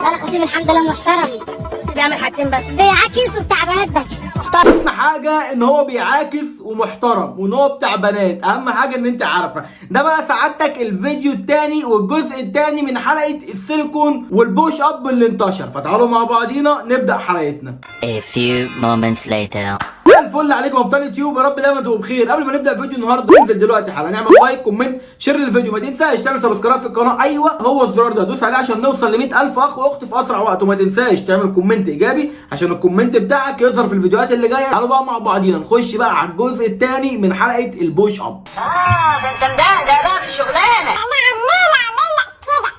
لا خطيب الحمد لله محترم، بيعمل حاجتين بس، بيعاكس وبتاع بنات بس. اهم حاجه ان هو بيعاكس ومحترم وان هو بتاع بنات، اهم حاجه ان انت عارفه. ده بقى سعادتك الفيديو الثاني والجزء الثاني من حلقه السيليكون والبوش اب اللي انتشر، فتعالوا مع بعضينا نبدا حلقتنا. A few moments later. الفل عليكم ابطال يوتيوب، يا رب دايما تبقوا بخير. قبل ما نبدا فيديو النهارده انزل دلوقتي حالا نعمل لايك كومنت شير للفيديو، ما تنساش تعمل سبسكرايب في القناه. ايوه هو الزرار ده دوس عليه عشان نوصل ل 100,000 اخ واخت في اسرع وقت، وما تنساش تعمل كومنت ايجابي عشان الكومنت بتاعك يظهر في الفيديوهات اللي جايه. تعالوا بقى مع بعضينا نخش بقى على الجزء الثاني من حلقه البوش اب. ده انت ده في الشغلانه. انا عمال اعمل لك كده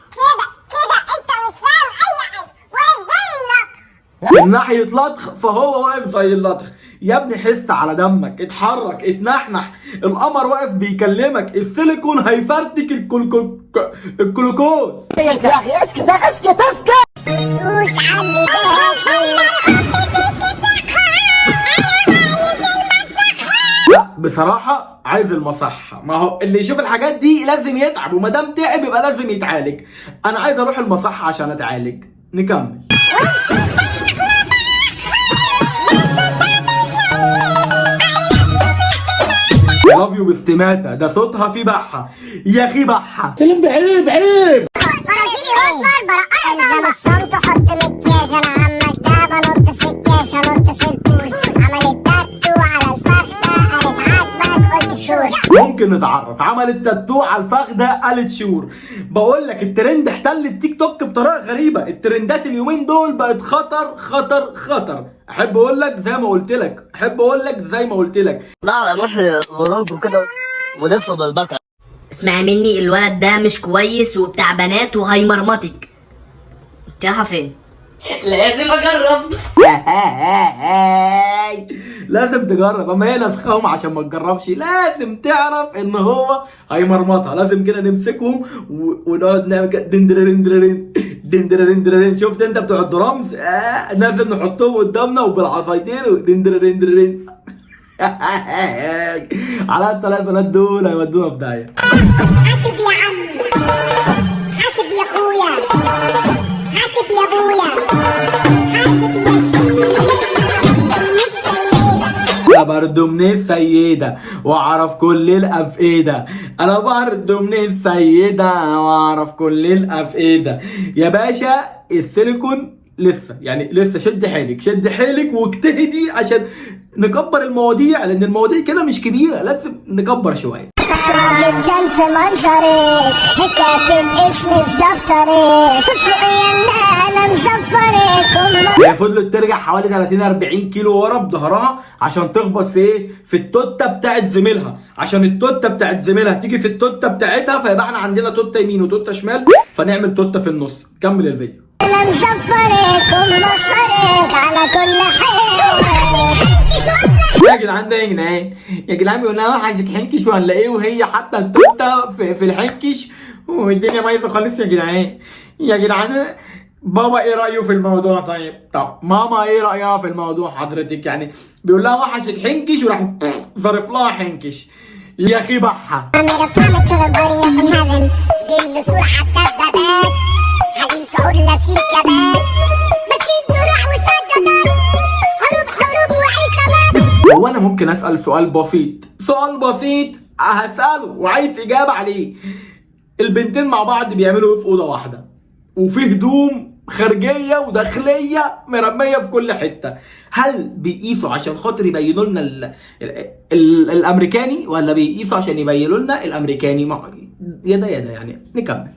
انت مش فاهم اي حاجه، واقف زي اللطخ. من ناحيه لطخ فهو واقف زي اللطخ. يا ابني حس على دمك، اتحرك اتنحنح، القمر واقف بيكلمك، السيليكون هيفرتك الكلوكوز. يا اخي اسكت اسكت اسكت. سوش علي لا بصراحة عايز المصحة، ما هو اللي يشوف الحاجات دي لازم يتعب، وما دام تعب يبقى لازم يتعالج. أنا عايز أروح المصحة عشان أتعالج. نكمل. لاف يو باستماتة، ده صوتها في بحة يا أخي بحة. كلام بعيب عيب. فرازيلي اصفر برقص بصمت حط مكياج، انا عمك ده بنط في الكاش انط في البول، عملت تاتو على الفخده قالت عاجبك قلت شور. ممكن نتعرف. عملت تاتو على الفخده قالت شور. بقول لك الترند احتل التيك توك بطريقه غريبه، الترندات اليومين دول بقت خطر خطر خطر. احب اقول لك زي ما قلت لك لا نروح لغروب وكده ونفرض البكر. اسمعي مني، الولد ده مش كويس وبتاع بنات وهيمرمطك. انت رايحه فين؟ لازم اجرب. لازم تجرب، اما هي نفخهم عشان ما تجربش. لازم تعرف ان هو هيمرمطها. لازم كده نمسكهم ونقعد نعمل كده دندرين دندرين. شفت انت بتوع الدرامز؟ لازم نحطهم قدامنا وبالعصايتين دندرين. على الثلاث بنات دول هيودونا في داهيه. حاسب يا عم، حاسب يا اخويا، حاسب يا ابويا، حاسب يا انا برضو من السيدة واعرف كل الافئدة، انا برضو من السيدة واعرف كل الافئدة. يا باشا السيليكون لسه شد حيلك واجتهدي عشان نكبر المواضيع، لان المواضيع كده مش كبيرة، لازم نكبر شوية. جدا في منظري كاتب اسمي في دفتري فوقيا انا مزفرك. هي فضلت ترجع حوالي 30-40 كيلو ورا بظهرها عشان تخبط في ايه؟ في التوته بتاعت زميلها، عشان التوته بتاعت زميلها تيجي في التوته بتاعتها، فيبقى احنا عندنا توته يمين وتوته شمال، فنعمل توته في النص. كمل الفيديو. انا مزفرك ومنصرك على كل حال. يا جدعان ده يا جدعان بيقول لها وحشك حنكش ولا ايه، وهي حاطه التوته في الحنكش والدنيا بايظه خالص. يا جدعان بابا ايه رايه في الموضوع؟ طب ماما ايه رايها في الموضوع حضرتك؟ يعني بيقول لها وحشك حنكش وراح ظرف لها حنكش. يا اخي بحه. شعور نفسي كمان مسكين ذراع وسجدات حروب وعيسى. هو انا ممكن اسال سؤال بسيط هساله وعايز اجابه عليه؟ البنتين مع بعض بيعملوا ايه في اوضه واحده وفي هدوم خارجيه وداخليه مرميه في كل حته؟ هل بيقيسوا عشان خاطر يبينوا لنا الامريكاني، ولا بيقيسوا عشان يبينوا لنا الامريكاني؟ ما يا ده يعني. نكمل.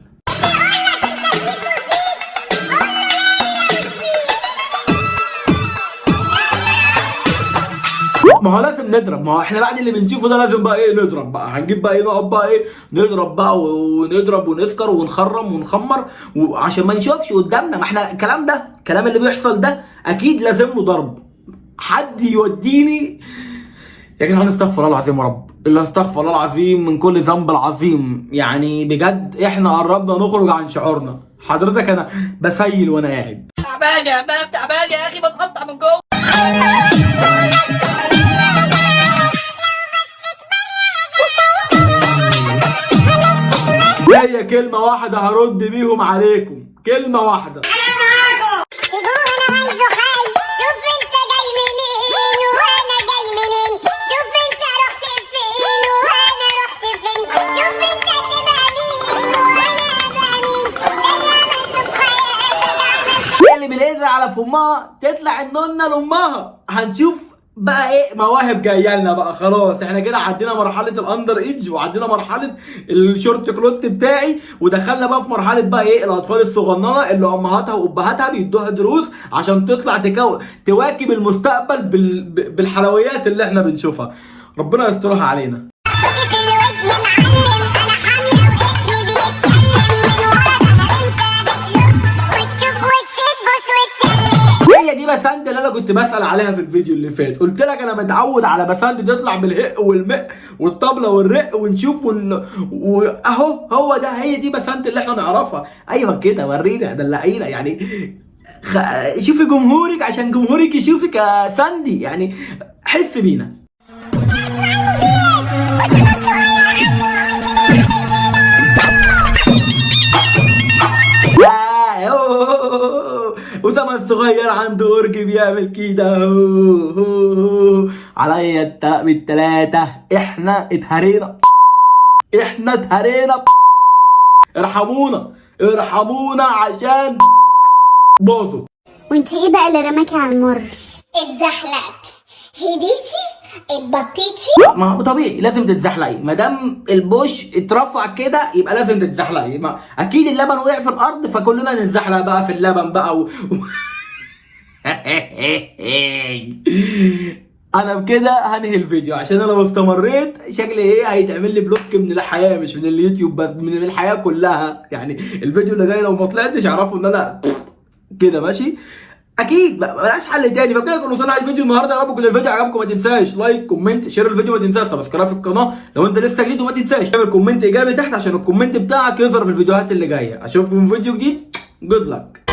ما هو لازم نضرب، ما هو احنا بعد اللي بنشوفه ده لازم بقى ايه نضرب بقى. هنجيب بقى ايه، نقعد بقى ايه نضرب بقى ونضرب ونسكر ونخرم ونخمر عشان ما نشوفش قدامنا. ما احنا الكلام اللي بيحصل ده اكيد لازم له ضرب. حد يوديني يا جدعان. استغفر الله العظيم يا رب، الا استغفر الله العظيم من كل ذنب العظيم. يعني بجد احنا قربنا نخرج عن شعورنا. حضرتك انا بسيل وانا قاعد تعبان يا باب، تعبان يا اخي، بتقطع من جوه. هي كلمة واحدة هرد بيهم عليكم، كلمة واحدة. تنزل على فمها تطلع النونه لامها. هنشوف بقى ايه مواهب جايه لنا بقى. خلاص احنا كده عدينا مرحله الاندر ايدج وعدينا مرحله الشورت كلوت بتاعي، ودخلنا بقى في مرحله بقى ايه الاطفال الصغننه اللي امهاتها وابهاتها بيدوها دروس عشان تطلع تواكب المستقبل بالحلويات اللي احنا بنشوفها. ربنا يسترها علينا. صوتي في الودن معلم، انا حامله واسمي بيتكلم من ورا ظهر انت بتلف وتشوف وشي تبص وتسلم. هي دي بسنت اللي انا كنت بسأل عليها في الفيديو اللي فات. قلت لك انا متعود على بسنت تطلع بالهق والمق والطبلة والرق ونشوف واهو هو ده. هي دي بسنت اللي احنا نعرفها. ايوه كده ورينا دلعينا يعني. شوفي جمهورك عشان جمهورك يشوفك يا ساندي يعني. حس بينا. أسامة الصغير عنده أورج بيعمل كده. عليا بالتلاتة. احنا اتهرينا. ارحمونا عشان باظوا. وانتي ايه بقى اللي رماكي على المر؟ اتزحلقت، هديتي، اتبطيتي. ما هو طبيعي لازم تتزحلقي. ما دام البوش اترفع كده يبقى لازم تتزحلقي. اكيد اللبن وقع في الارض فكلنا نتزحلق بقى في اللبن بقى انا بكده هنهي الفيديو عشان انا لو استمريت شكلي ايه هيتعمل لي بلوك من الحياه، مش من اليوتيوب بس من الحياه كلها. يعني الفيديو اللي جاي لو ما طلعتش اعرفوا ان انا كده ماشي. اكيد ملهاش حل تاني. فبكده كنا وصلنا على الفيديو النهارده. يا رب كل الفيديو عجبكم. ما تنساش لايك كومنت شير الفيديو. ما تنساش سبسكرايب في القناه لو انت لسه جديد. وما تنساش تعمل كومنت ايجابي تحت عشان الكومنت بتاعك يظهر في الفيديوهات اللي جايه. اشوفكم في فيديو جديد. جود لك.